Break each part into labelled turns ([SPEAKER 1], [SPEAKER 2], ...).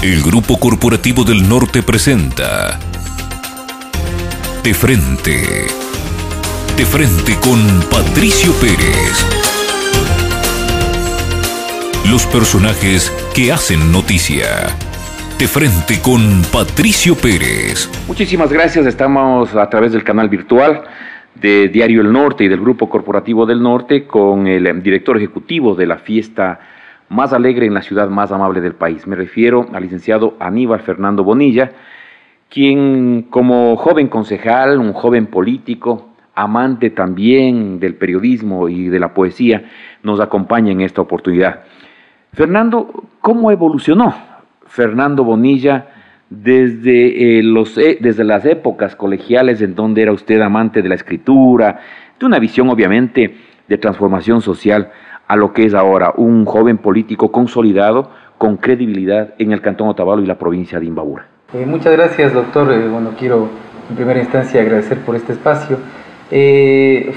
[SPEAKER 1] El Grupo Corporativo del Norte presenta De Frente. De Frente con Patricio Pérez. Los personajes que hacen noticia. De Frente con Patricio Pérez.
[SPEAKER 2] Muchísimas gracias. Estamos a través del canal virtual de Diario El Norte y del Grupo Corporativo del Norte con el director ejecutivo de la fiesta más alegre en la ciudad más amable del país. Me refiero al licenciado Aníbal Fernando Bonilla, quien como joven concejal, un joven político, amante también del periodismo y de la poesía, nos acompaña en esta oportunidad. Fernando, ¿cómo evolucionó Fernando Bonilla desde las épocas colegiales en donde era usted amante de la escritura, de una visión obviamente de transformación social, a lo que es ahora un joven político consolidado, con credibilidad en el Cantón Otavalo y la provincia de Imbabura?
[SPEAKER 3] Muchas gracias, doctor. Quiero en primera instancia agradecer por este espacio.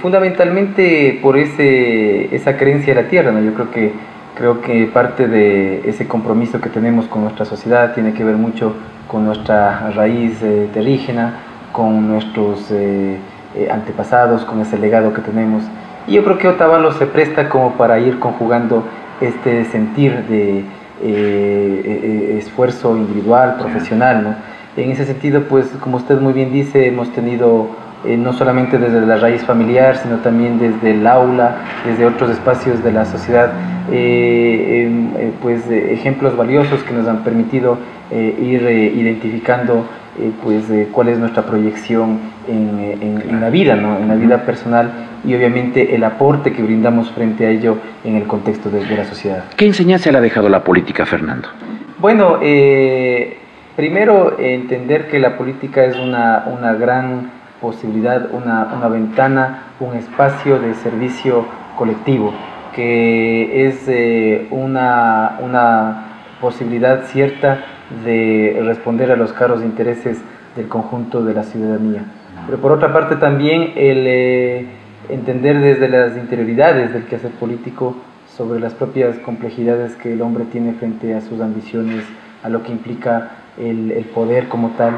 [SPEAKER 3] Fundamentalmente por esa creencia de la tierra, ¿no? Yo creo que parte de ese compromiso que tenemos con nuestra sociedad tiene que ver mucho con nuestra raíz terrígena, con nuestros antepasados, con ese legado que tenemos. Y yo creo que Otavalo se presta como para ir conjugando este sentir de esfuerzo individual, profesional, ¿no? En ese sentido, pues, como usted muy bien dice, hemos tenido no solamente desde la raíz familiar, sino también desde el aula, desde otros espacios de la sociedad, ejemplos valiosos que nos han permitido ir identificando cuál es nuestra proyección en la vida, ¿no? En la vida personal, y obviamente el aporte que brindamos frente a ello en el contexto de la sociedad.
[SPEAKER 2] ¿Qué enseñanza le ha dejado la política, Fernando?
[SPEAKER 3] Bueno, primero entender que la política es una gran posibilidad, una ventana, un espacio de servicio colectivo, que es una posibilidad cierta de responder a los caros intereses del conjunto de la ciudadanía. Pero por otra parte también el entender desde las interioridades del quehacer político sobre las propias complejidades que el hombre tiene frente a sus ambiciones, a lo que implica el poder como tal.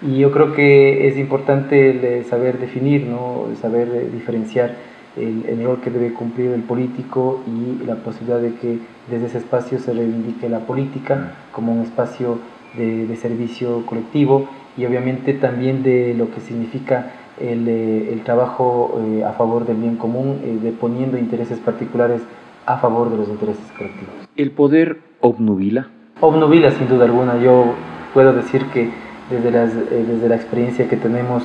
[SPEAKER 3] Y yo creo que es importante el saber definir, ¿no? Saber diferenciar el rol que debe cumplir el político y la posibilidad de que desde ese espacio se reivindique la política como un espacio de servicio colectivo, y obviamente también de lo que significa el trabajo a favor del bien común, poniendo intereses particulares a favor de los intereses colectivos.
[SPEAKER 2] ¿El poder obnubila?
[SPEAKER 3] Obnubila, sin duda alguna. Yo puedo decir que desde la experiencia que tenemos,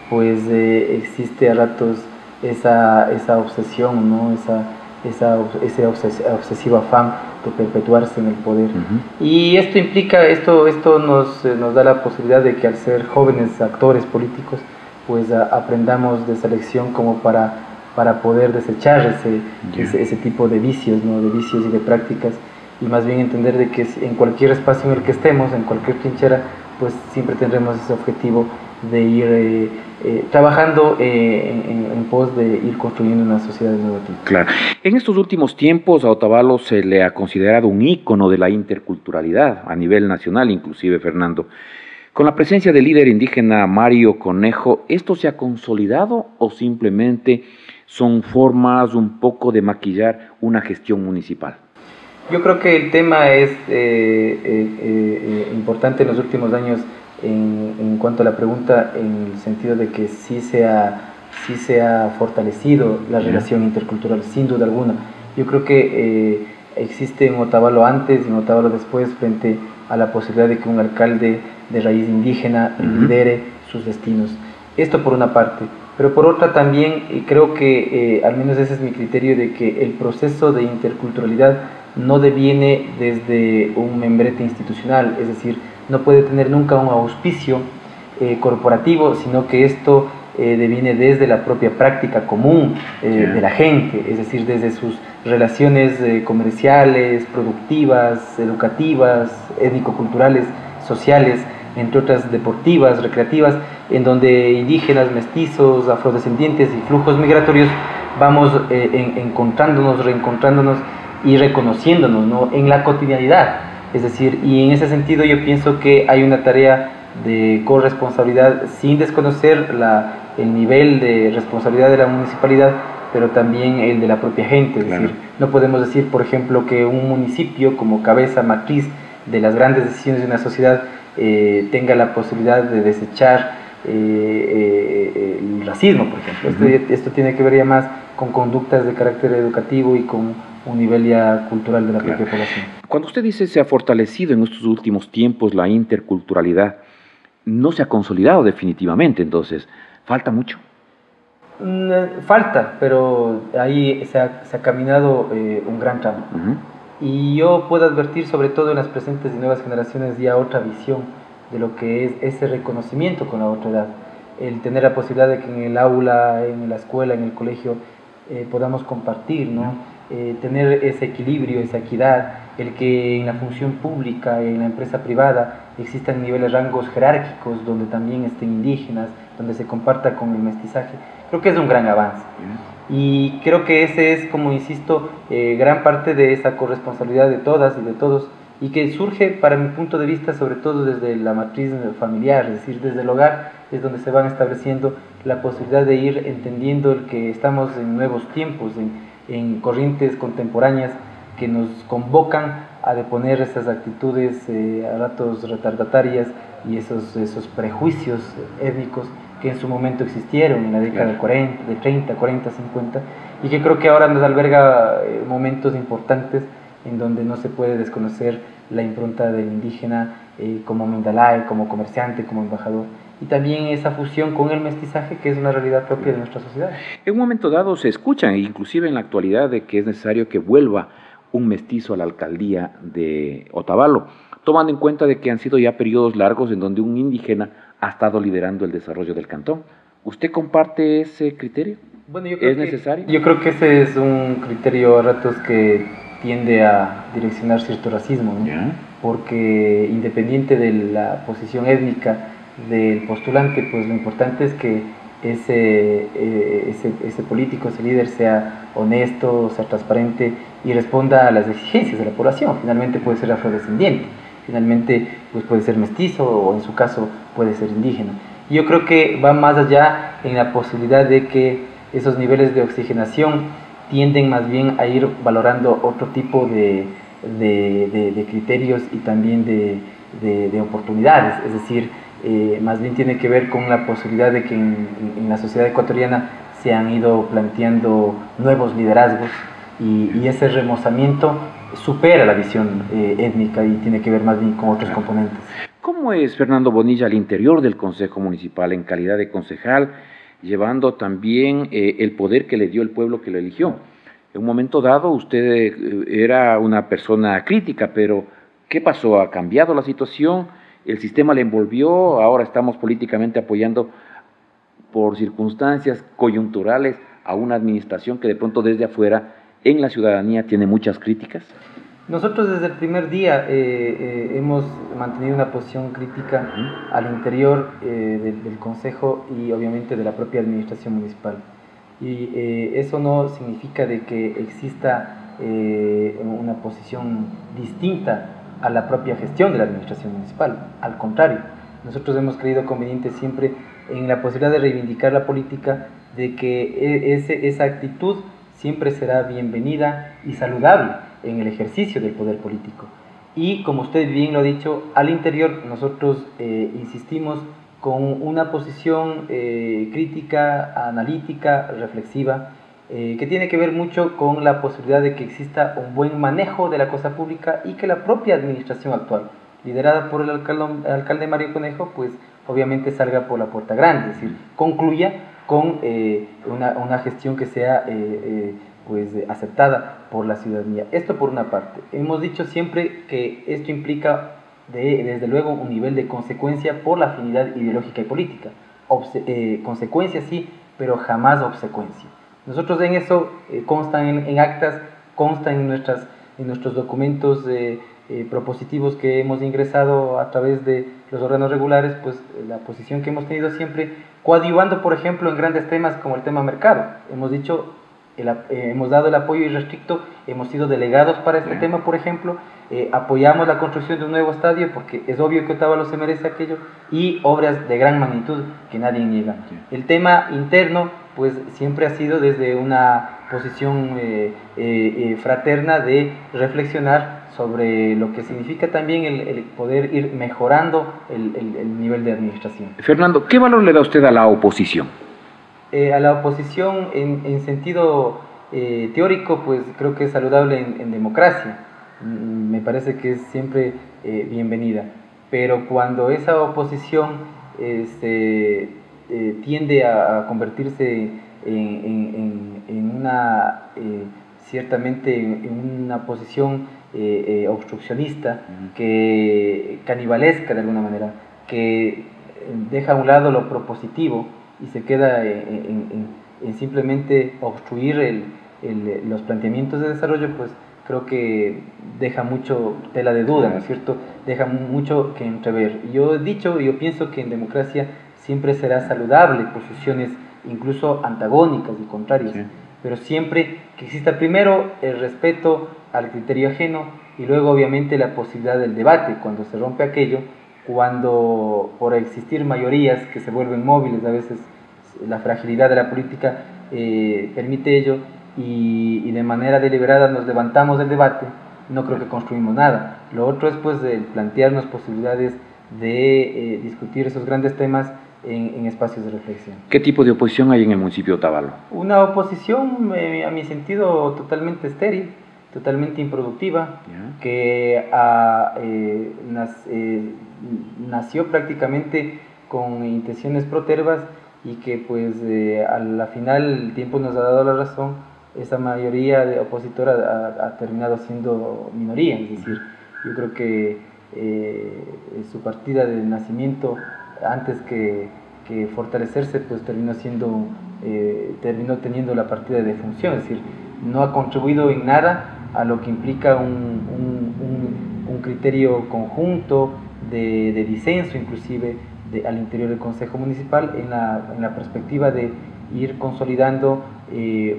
[SPEAKER 3] pues existe a ratos esa obsesión, ¿no? Ese obsesivo afán de perpetuarse en el poder. Y esto implica, esto nos da la posibilidad de que al ser jóvenes actores políticos, pues aprendamos de esa lección como para poder desechar ese tipo de vicios, ¿no? De vicios y de prácticas, y más bien entender de que en cualquier espacio en el que estemos, en cualquier trinchera, pues siempre tendremos ese objetivo de ir trabajando en pos de ir construyendo una sociedad innovativa.
[SPEAKER 2] Claro. En estos últimos tiempos a Otavalo se le ha considerado un ícono de la interculturalidad a nivel nacional, inclusive, Fernando. Con la presencia del líder indígena Mario Conejo, ¿esto se ha consolidado o simplemente son formas un poco de maquillar una gestión municipal?
[SPEAKER 3] Yo creo que el tema es importante en los últimos años en cuanto a la pregunta, en el sentido de que sí se ha fortalecido la relación intercultural, sin duda alguna. Yo creo que existe en Otavalo antes y en Otavalo después, frente a la posibilidad de que un alcalde de raíz indígena lidere sus destinos. Esto por una parte, pero por otra también creo que, al menos ese es mi criterio, de que el proceso de interculturalidad no deviene desde un membrete institucional, es decir, no puede tener nunca un auspicio corporativo, sino que esto deviene desde la propia práctica común de la gente, es decir, desde sus relaciones comerciales, productivas, educativas, étnico-culturales, sociales, entre otras deportivas, recreativas, en donde indígenas, mestizos, afrodescendientes y flujos migratorios vamos encontrándonos, reencontrándonos y reconociéndonos, ¿no?, en la cotidianidad. Es decir, y en ese sentido yo pienso que hay una tarea de corresponsabilidad sin desconocer el nivel de responsabilidad de la municipalidad, pero también el de la propia gente. Es decir, no podemos decir, por ejemplo, que un municipio como cabeza matriz de las grandes decisiones de una sociedad tenga la posibilidad de desechar el racismo, por ejemplo. Esto tiene que ver ya más con conductas de carácter educativo y con un nivel ya cultural de la propia población.
[SPEAKER 2] Cuando usted dice se ha fortalecido en estos últimos tiempos la interculturalidad, no se ha consolidado definitivamente, entonces, ¿falta mucho?
[SPEAKER 3] Falta, pero ahí se ha caminado un gran tramo. Y yo puedo advertir, sobre todo en las presentes y nuevas generaciones, ya otra visión de lo que es ese reconocimiento con la otra edad. El tener la posibilidad de que en el aula, en la escuela, en el colegio, podamos compartir, ¿no? Tener ese equilibrio, esa equidad, el que en la función pública, en la empresa privada, existan niveles, rangos jerárquicos donde también estén indígenas, donde se comparta con el mestizaje. Creo que es un gran avance. Y creo que ese es, como insisto, gran parte de esa corresponsabilidad de todas y de todos, y que surge, para mi punto de vista, sobre todo desde la matriz familiar, es decir, desde el hogar, es donde se van estableciendo la posibilidad de ir entendiendo el que estamos en nuevos tiempos, en corrientes contemporáneas que nos convocan a deponer esas actitudes a ratos retardatarias y esos prejuicios étnicos que en su momento existieron en la década de 30, 40, 50, y que creo que ahora nos alberga momentos importantes en donde no se puede desconocer la impronta del indígena como Mindalae, como comerciante, como embajador, y también esa fusión con el mestizaje, que es una realidad propia de nuestra sociedad.
[SPEAKER 2] En un momento dado se escuchan, inclusive en la actualidad, de que es necesario que vuelva un mestizo a la alcaldía de Otavalo, tomando en cuenta de que han sido ya periodos largos en donde un indígena ha estado liderando el desarrollo del cantón. ¿Usted comparte ese criterio?
[SPEAKER 3] Bueno, yo creo
[SPEAKER 2] ¿Es necesario?
[SPEAKER 3] Yo creo que ese es un criterio a ratos que tiende a direccionar cierto racismo, ¿no? Porque independiente de la posición étnica del postulante, pues lo importante es que ese político, ese líder sea honesto, sea transparente y responda a las exigencias de la población. Finalmente puede ser afrodescendiente, finalmente pues puede ser mestizo o en su caso puede ser indígena. Y yo creo que va más allá en la posibilidad de que esos niveles de oxigenación tienden más bien a ir valorando otro tipo de criterios y también de oportunidades, es decir, más bien tiene que ver con la posibilidad de que en la sociedad ecuatoriana se han ido planteando nuevos liderazgos y ese remozamiento supera la visión étnica y tiene que ver más bien con otros componentes.
[SPEAKER 2] ¿Cómo es Fernando Bonilla al interior del Consejo Municipal en calidad de concejal, llevando también el poder que le dio el pueblo que lo eligió? En un momento dado usted era una persona crítica, pero ¿qué pasó? ¿Ha cambiado la situación? ¿El sistema le envolvió? Ahora estamos políticamente apoyando por circunstancias coyunturales a una administración que de pronto desde afuera en la ciudadanía tiene muchas críticas.
[SPEAKER 3] Nosotros desde el primer día hemos mantenido una posición crítica al interior del Consejo y obviamente de la propia administración municipal. Y eso no significa de que exista una posición distinta a la propia gestión de la administración municipal. Al contrario, nosotros hemos creído conveniente siempre en la posibilidad de reivindicar la política, de que esa actitud siempre será bienvenida y saludable en el ejercicio del poder político. Y como usted bien lo ha dicho, al interior nosotros insistimos con una posición crítica, analítica, reflexiva, que tiene que ver mucho con la posibilidad de que exista un buen manejo de la cosa pública y que la propia administración actual, liderada por el alcalde Mario Conejo, pues obviamente salga por la puerta grande, es decir, concluya con una gestión que sea pues aceptada por la ciudadanía. Esto por una parte. Hemos dicho siempre que esto implica desde luego un nivel de consecuencia por la afinidad ideológica y política. Consecuencia sí, pero jamás obsecuencia. Nosotros en eso constan en actas, constan en nuestros documentos propositivos que hemos ingresado a través de los órganos regulares, pues la posición que hemos tenido siempre, coadyuvando por ejemplo en grandes temas como el tema mercado. Hemos dicho hemos dado el apoyo irrestricto, hemos sido delegados para este tema, por ejemplo, apoyamos la construcción de un nuevo estadio porque es obvio que Otavalo se merece aquello, y obras de gran magnitud que nadie niega. El tema interno pues siempre ha sido desde una posición fraterna de reflexionar sobre lo que significa también el poder ir mejorando el nivel de administración.
[SPEAKER 2] Fernando, ¿qué valor le da usted a la oposición?
[SPEAKER 3] A la oposición en sentido teórico pues creo que es saludable en democracia. Me parece que es siempre bienvenida, pero cuando esa oposición tiende a convertirse en una, ciertamente en una posición obstruccionista, que canibalesca de alguna manera, que deja a un lado lo propositivo y se queda en simplemente obstruir los planteamientos de desarrollo, pues creo que deja mucho tela de duda, ¿no es cierto? Deja mucho que entrever. Yo pienso que en democracia siempre será saludable posiciones incluso antagónicas y contrarias, sí, pero siempre que exista primero el respeto al criterio ajeno y luego obviamente la posibilidad del debate. Cuando se rompe aquello, cuando por existir mayorías que se vuelven móviles, a veces la fragilidad de la política permite ello, y de manera deliberada nos levantamos del debate, no creo que construimos nada. Lo otro es pues el plantearnos posibilidades de discutir esos grandes temas en espacios de reflexión.
[SPEAKER 2] ¿Qué tipo de oposición hay en el municipio de Otavalo?
[SPEAKER 3] Una oposición, a mi sentido, totalmente estéril, totalmente improductiva, que nació prácticamente con intenciones protervas y que pues a la final el tiempo nos ha dado la razón. Esa mayoría de opositora ha terminado siendo minoría, es decir, yo creo que su partida de nacimiento, antes que fortalecerse, pues terminó teniendo la partida de defunción, es decir, no ha contribuido en nada a lo que implica un criterio conjunto de disenso, inclusive al interior del Consejo Municipal, en la perspectiva de ir consolidando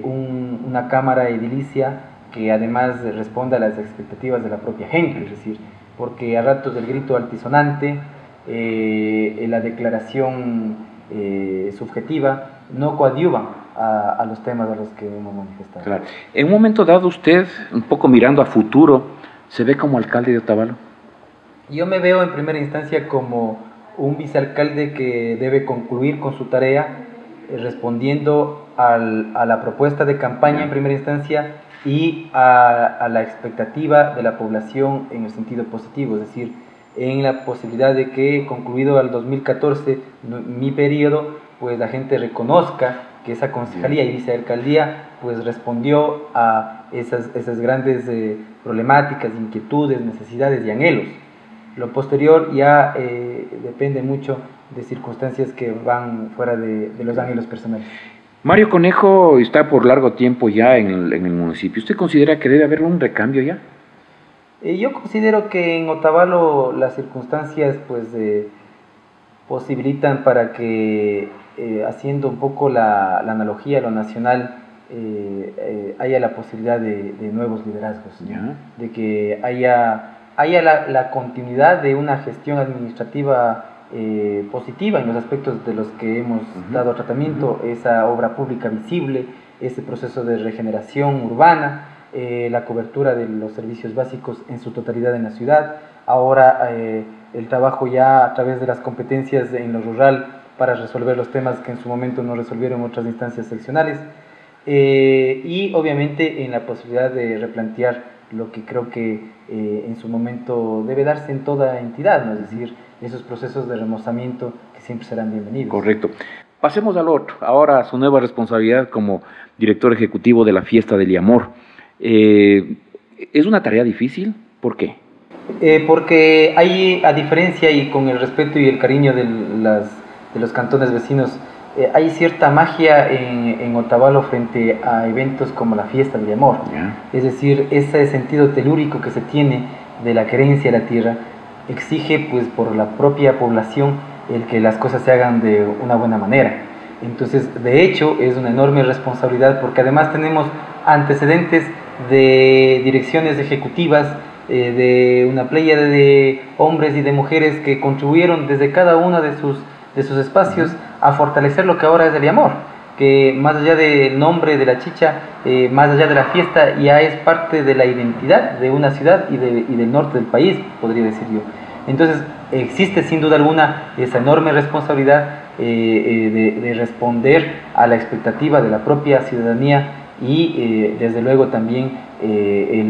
[SPEAKER 3] una cámara edilicia que además responda a las expectativas de la propia gente, es decir, porque a ratos el grito altisonante, la declaración subjetiva no coadyuvan a los temas a los que hemos manifestado.
[SPEAKER 2] Claro. En un momento dado usted, un poco mirando a futuro, ¿se ve como alcalde de Otavalo?
[SPEAKER 3] Yo me veo en primera instancia como un vicealcalde que debe concluir con su tarea respondiendo a la propuesta de campaña en primera instancia y a la expectativa de la población en el sentido positivo, es decir, en la posibilidad de que concluido al 2014 mi periodo, pues la gente reconozca que esa concejalía y vicealcaldía pues respondió a esas grandes problemáticas, inquietudes, necesidades y anhelos. Lo posterior ya depende mucho de circunstancias que van fuera de los ángulos personales.
[SPEAKER 2] Mario Conejo está por largo tiempo ya en el municipio. ¿Usted considera que debe haber un recambio ya?
[SPEAKER 3] Yo considero que en Otavalo las circunstancias pues posibilitan para que, haciendo un poco la analogía a lo nacional, haya la posibilidad de nuevos liderazgos, ¿no? De que haya la continuidad de una gestión administrativa positiva en los aspectos de los que hemos dado tratamiento, esa obra pública visible, ese proceso de regeneración urbana, la cobertura de los servicios básicos en su totalidad en la ciudad, ahora el trabajo ya a través de las competencias en lo rural para resolver los temas que en su momento no resolvieron otras instancias seccionales, y obviamente en la posibilidad de replantear lo que creo que en su momento debe darse en toda entidad, ¿no? Es decir, esos procesos de remozamiento que siempre serán bienvenidos.
[SPEAKER 2] Correcto. Pasemos al otro, ahora a su nueva responsabilidad como director ejecutivo de la Fiesta del Amor. ¿Es una tarea difícil? ¿Por qué?
[SPEAKER 3] Porque hay, a diferencia y con el respeto y el cariño de los cantones vecinos, hay cierta magia en Otavalo frente a eventos como la Fiesta del Amor. Es decir, ese sentido telúrico que se tiene de la querencia a la tierra exige pues por la propia población el que las cosas se hagan de una buena manera. Entonces, de hecho, es una enorme responsabilidad porque además tenemos antecedentes de direcciones ejecutivas, de una pléyade de hombres y de mujeres que contribuyeron desde cada uno de sus espacios a fortalecer lo que ahora es el IAMOR, que más allá del nombre de la chicha, más allá de la fiesta, ya es parte de la identidad de una ciudad y del norte del país, podría decir yo. Entonces, existe sin duda alguna esa enorme responsabilidad de responder a la expectativa de la propia ciudadanía y desde luego también el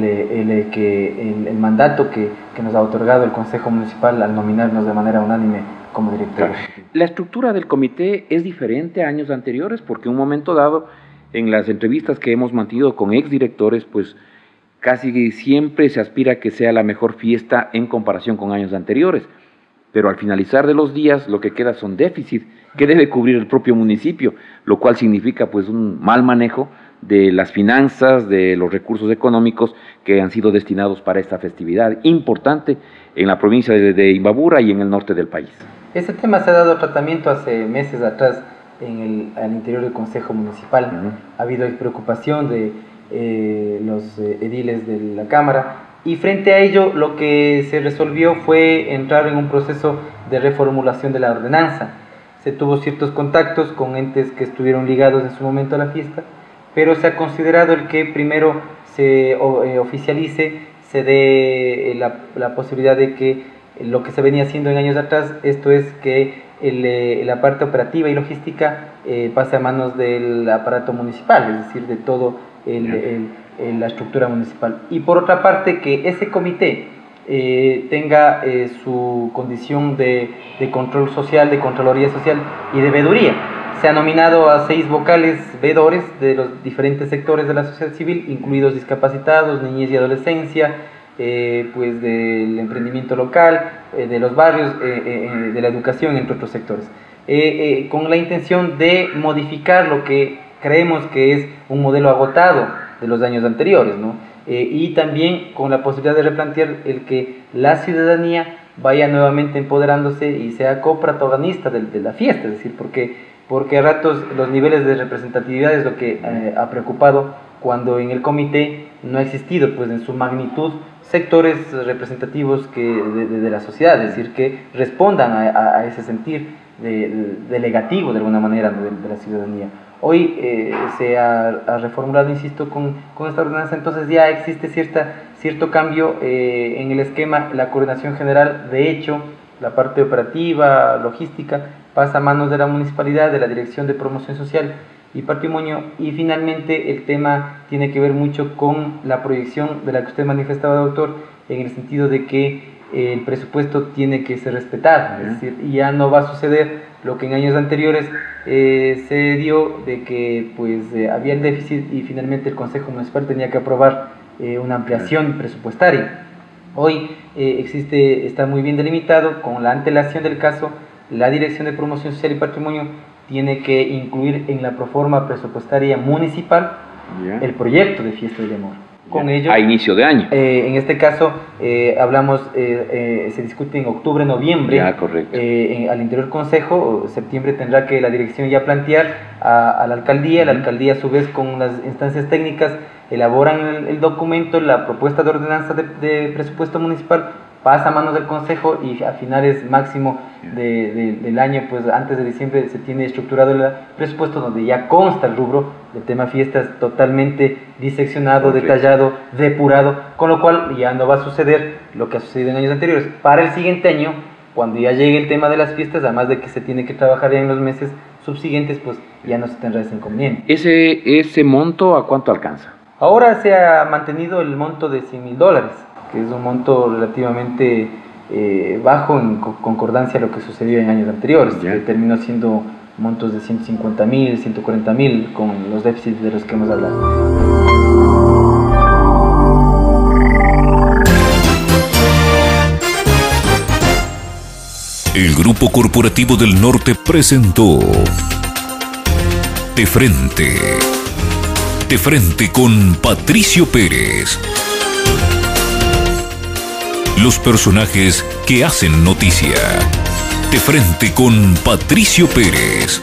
[SPEAKER 3] mandato que nos ha otorgado el Consejo Municipal al nominarnos de manera unánime como director.
[SPEAKER 2] La estructura del comité es diferente a años anteriores porque en un momento dado, en las entrevistas que hemos mantenido con exdirectores, pues casi siempre se aspira a que sea la mejor fiesta en comparación con años anteriores, pero al finalizar de los días lo que queda son déficits que debe cubrir el propio municipio, lo cual significa pues un mal manejo de las finanzas, de los recursos económicos que han sido destinados para esta festividad importante en la provincia de Imbabura y en el norte del país.
[SPEAKER 3] Este tema se ha dado tratamiento hace meses atrás al interior del Consejo Municipal. Ha habido preocupación de los ediles de la Cámara y frente a ello lo que se resolvió fue entrar en un proceso de reformulación de la ordenanza. Se tuvo ciertos contactos con entes que estuvieron ligados en su momento a la fiesta, pero se ha considerado el que primero se oficialice, se dé la posibilidad de que lo que se venía haciendo en años atrás, esto es que la parte operativa y logística pase a manos del aparato municipal, es decir, de todo la estructura municipal. Y por otra parte, que ese comité tenga su condición de control social, de contraloría social y de veeduría. Se ha nominado a 6 vocales veedores de los diferentes sectores de la sociedad civil, incluidos discapacitados, niñez y adolescencia, pues del emprendimiento local, de los barrios, de la educación, entre otros sectores, con la intención de modificar lo que creemos que es un modelo agotado de los años anteriores, ¿no? Y también con la posibilidad de replantear el que la ciudadanía vaya nuevamente empoderándose y sea coprotagonista de la fiesta, es decir, porque a ratos los niveles de representatividad es lo que ha preocupado cuando en el comité no ha existido pues en su magnitud sectores representativos de la sociedad, es decir, que respondan a ese sentir delegativo de alguna manera de la ciudadanía. Hoy se ha reformulado, insisto, con esta ordenanza, entonces ya existe cierto cambio en el esquema, la coordinación general. De hecho, la parte operativa, logística, pasa a manos de la municipalidad, de la Dirección de Promoción Social y Patrimonio, y finalmente el tema tiene que ver mucho con la proyección de la que usted manifestaba, doctor, en el sentido de que el presupuesto tiene que ser respetado, es decir, ya no va a suceder lo que en años anteriores se dio, de que pues había el déficit y finalmente el Consejo Municipal tenía que aprobar una ampliación presupuestaria. Hoy está muy bien delimitado, con la antelación del caso, la Dirección de Promoción Social y Patrimonio tiene que incluir en la proforma presupuestaria municipal el proyecto de fiesta del amor. Con ello,
[SPEAKER 2] a inicio de año.
[SPEAKER 3] En este caso, hablamos, se discute en octubre, noviembre,
[SPEAKER 2] correcto.
[SPEAKER 3] Al interior del Consejo. Septiembre tendrá que la dirección ya plantear a la alcaldía. La alcaldía, a su vez, con las instancias técnicas, elaboran el documento, la propuesta de ordenanza de presupuesto municipal, pasa a manos del Consejo y a finales máximo del año, pues antes de diciembre, se tiene estructurado el presupuesto donde ya consta el rubro del tema fiestas totalmente diseccionado, detallado, depurado, con lo cual ya no va a suceder lo que ha sucedido en años anteriores. Para el siguiente año, cuando ya llegue el tema de las fiestas, además de que se tiene que trabajar ya en los meses subsiguientes, pues ya no se tendrá ese inconveniente.
[SPEAKER 2] ¿Ese monto a cuánto alcanza?
[SPEAKER 3] Ahora se ha mantenido el monto de $100,000, que es un monto relativamente bajo en concordancia a lo que sucedió en años anteriores, que terminó siendo montos de 150,000, 140,000 con los déficits de los que hemos hablado.
[SPEAKER 1] El Grupo Corporativo del Norte presentó De Frente con Patricio Pérez. Los personajes que hacen noticia. De Frente con Patricio Pérez.